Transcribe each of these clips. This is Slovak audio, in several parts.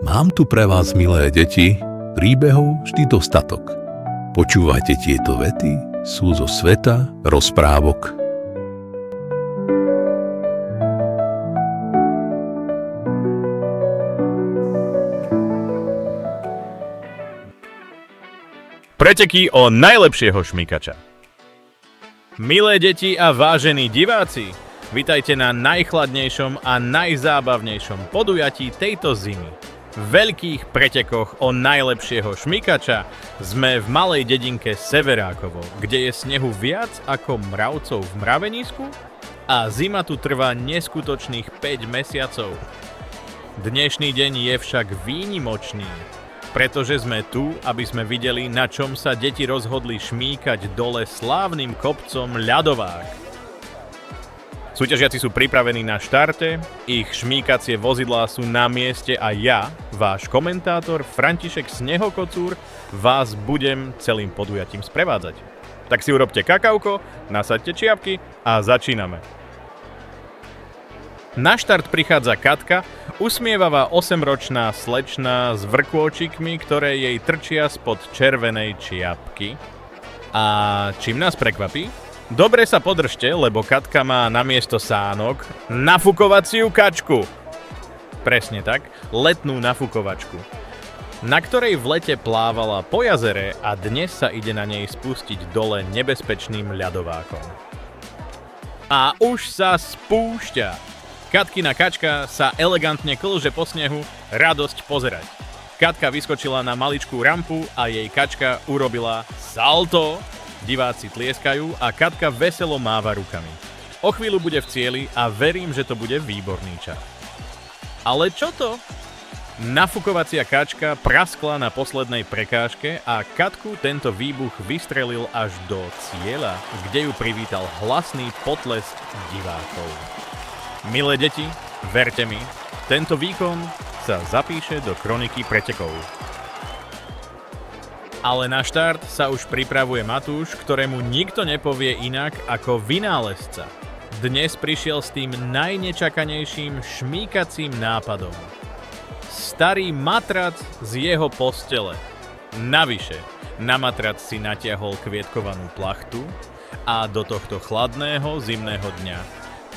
Mám tu pre vás, milé deti, príbehov vždy dostatok. Počúvajte tieto vety, sú zo sveta rozprávok. Preteky o najlepšieho šmykača. Milé deti a vážení diváci, vitajte na najchladnejšom a najzábavnejšom podujatí tejto zimy. V veľkých pretekoch o najlepšieho šmykača sme v malej dedinke Severákovo, kde je snehu viac ako mravcov v mravenisku a zima tu trvá neskutočných 5 mesiacov. Dnešný deň je však výnimočný, pretože sme tu, aby sme videli, na čom sa deti rozhodli šmýkať dole slávnym kopcom Ľadovák. Súťažiaci sú pripravení na štarte, ich šmýkacie vozidlá sú na mieste a ja, váš komentátor František Snehokocúr, vás budem celým podujatím sprevádzať. Tak si urobte kakauko, nasaďte čiapky a začíname. Na štart prichádza Katka, usmievavá 8-ročná slečna s vrkôčikmi, ktoré jej trčia spod červenej čiapky. A čím nás prekvapí? Dobre sa podržte, lebo Katka má namiesto sánok nafukovaciu kačku. Presne tak, letnú nafukovačku, na ktorej v lete plávala po jazere a dnes sa ide na nej spustiť dole nebezpečným ľadovákom. A už sa spúšťa. Katkina kačka sa elegantne klže po snehu, radosť pozerať. Katka vyskočila na maličkú rampu a jej kačka urobila salto. Diváci tlieskajú a Katka veselo máva rukami. O chvíľu bude v cieli a verím, že to bude výborný čas. Ale čo to? Nafukovacia kačka praskla na poslednej prekážke a Katku tento výbuch vystrelil až do cieľa, kde ju privítal hlasný potlesk divákov. Milé deti, verte mi, tento výkon sa zapíše do kroniky pretekov. Ale na štart sa už pripravuje Matúš, ktorému nikto nepovie inak ako vynálezca. Dnes prišiel s tým najnečakanejším šmýkacím nápadom. Starý matrac z jeho postele. Navyše, na matrac si natiahol kvietkovanú plachtu a do tohto chladného zimného dňa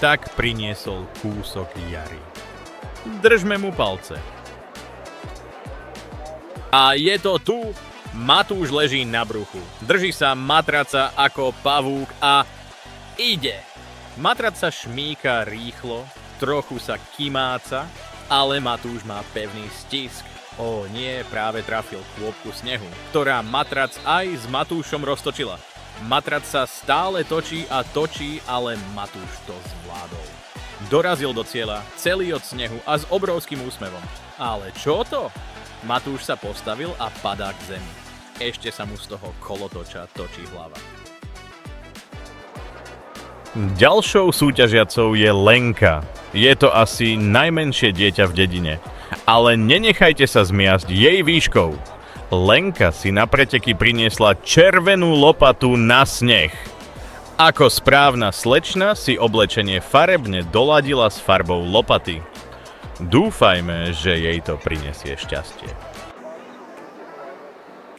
tak priniesol kúsok jary. Držme mu palce. A je to tu. Matúš leží na bruchu. Drží sa matraca ako pavúk a ide. Matrac sa šmýka rýchlo, trochu sa kymáca, ale Matúš má pevný stisk. Ó nie, práve trafil kôpku snehu, ktorá matrac aj s Matúšom roztočila. Matrac sa stále točí a točí, ale Matúš to zvládol. Dorazil do cieľa, celý od snehu a s obrovským úsmevom. Ale čo to? Matúš sa postavil a padá k zemi. Ešte sa mu z toho kolotoča točí hlava. Ďalšou súťažiacou je Lenka. Je to asi najmenšie dieťa v dedine. Ale nenechajte sa zmiasť jej výškou. Lenka si na preteky priniesla červenú lopatu na sneh. Ako správna slečna si oblečenie farebne doladila s farbou lopaty. Dúfajme, že jej to prinesie šťastie.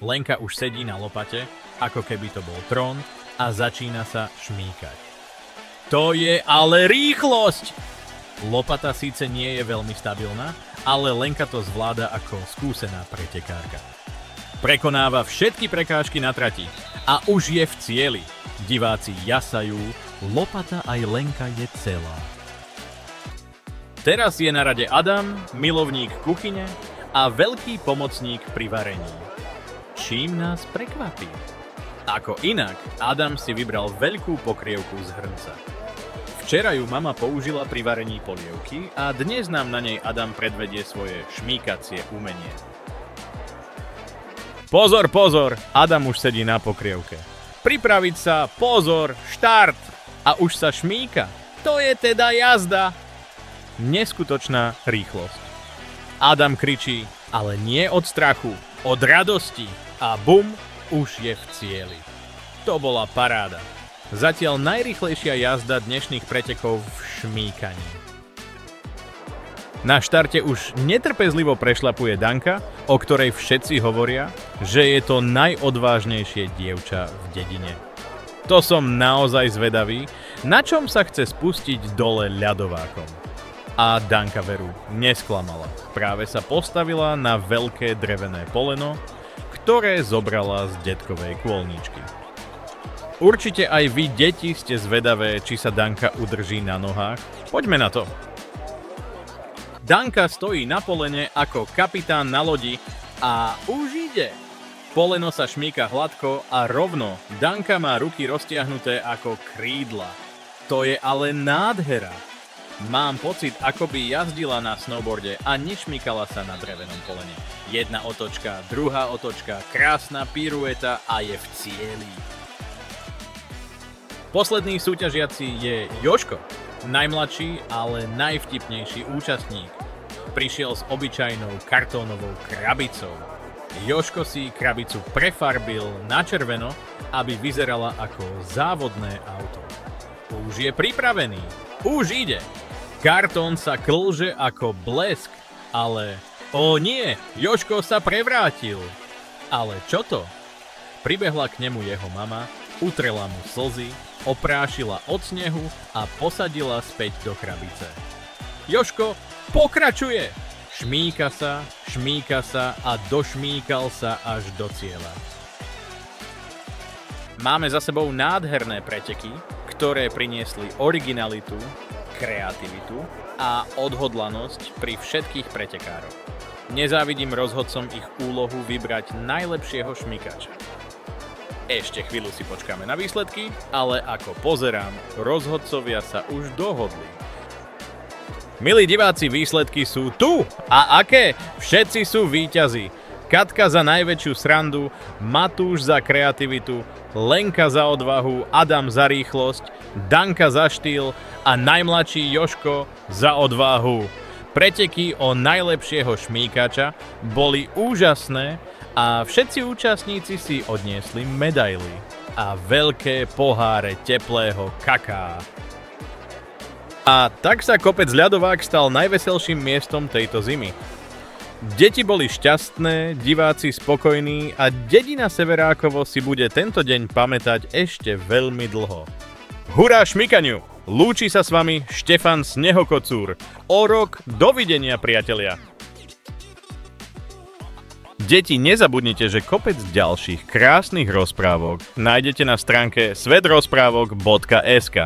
Lenka už sedí na lopate, ako keby to bol trón, a začína sa šmýkať. To je ale rýchlosť! Lopata síce nie je veľmi stabilná, ale Lenka to zvláda ako skúsená pretekárka. Prekonáva všetky prekážky na trati a už je v cieli. Diváci jasajú, lopata aj Lenka je celá. Teraz je na rade Adam, milovník kuchyne a veľký pomocník pri varení. Čím nás prekvapí? Ako inak, Adam si vybral veľkú pokrievku z hrnca. Včera ju mama použila pri varení polievky a dnes nám na nej Adam predvedie svoje šmýkacie umenie. Pozor, pozor! Adam už sedí na pokrievke. Pripraviť sa, pozor, štart! A už sa šmýka. To je teda jazda! Neskutočná rýchlosť. Adam kričí, ale nie od strachu, od radosti a bum, už je v cieli. To bola paráda. Zatiaľ najrýchlejšia jazda dnešných pretekov v šmýkaní. Na štarte už netrpezlivo prešlapuje Danka, o ktorej všetci hovoria, že je to najodvážnejšie dievča v dedine. To som naozaj zvedavý, na čom sa chce spustiť dole ľadovákom. A Danka veru nesklamala. Práve sa postavila na veľké drevené poleno, ktoré zobrala z detkovej kôlničky. Určite aj vy, deti, ste zvedavé, či sa Danka udrží na nohách. Poďme na to. Danka stojí na polene ako kapitán na lodi a už ide. Poleno sa šmíka hladko a rovno. Danka má ruky roztiahnuté ako krídla. To je ale nádhera. Mám pocit, ako by jazdila na snowboarde a nešmykala sa na drevenom polene. Jedna otočka, druhá otočka, krásna pirueta a je v cieli. Posledný súťažiaci je Jožko. Najmladší, ale najvtipnejší účastník. Prišiel s obyčajnou kartónovou krabicou. Jožko si krabicu prefarbil na červeno, aby vyzerala ako závodné auto. Už je pripravený. Už ide. Kartón sa klže ako blesk, ale... O nie, Jožko sa prevrátil. Ale čo to? Pribehla k nemu jeho mama, utrela mu slzy, oprášila od snehu a posadila späť do krabice. Jožko pokračuje! Šmíka sa a došmíkal sa až do cieľa. Máme za sebou nádherné preteky, ktoré priniesli originalitu, kreativitu a odhodlanosť pri všetkých pretekároch. Nezávidím rozhodcom ich úlohu vybrať najlepšieho šmíkača. Ešte chvíľu si počkáme na výsledky, ale ako pozerám, rozhodcovia sa už dohodli. Milí diváci, výsledky sú tu! A aké? Všetci sú víťazi. Katka za najväčšiu srandu, Matúš za kreativitu, Lenka za odvahu, Adam za rýchlosť, Danka za štýl a najmladší Jožko za odvahu. Preteky o najlepšieho šmíkača boli úžasné a všetci účastníci si odniesli medaily a veľké poháre teplého kaká. A tak sa kopec ľadovák stal najveselším miestom tejto zimy. Deti boli šťastné, diváci spokojní a dedina Severákovo si bude tento deň pamätať ešte veľmi dlho. Hurá šmykaniu! Lúči sa s vami Štefan Snehokocúr. O rok dovidenia, priatelia! Deti, nezabudnite, že kopec ďalších krásnych rozprávok nájdete na stránke svetrozprávok.sk.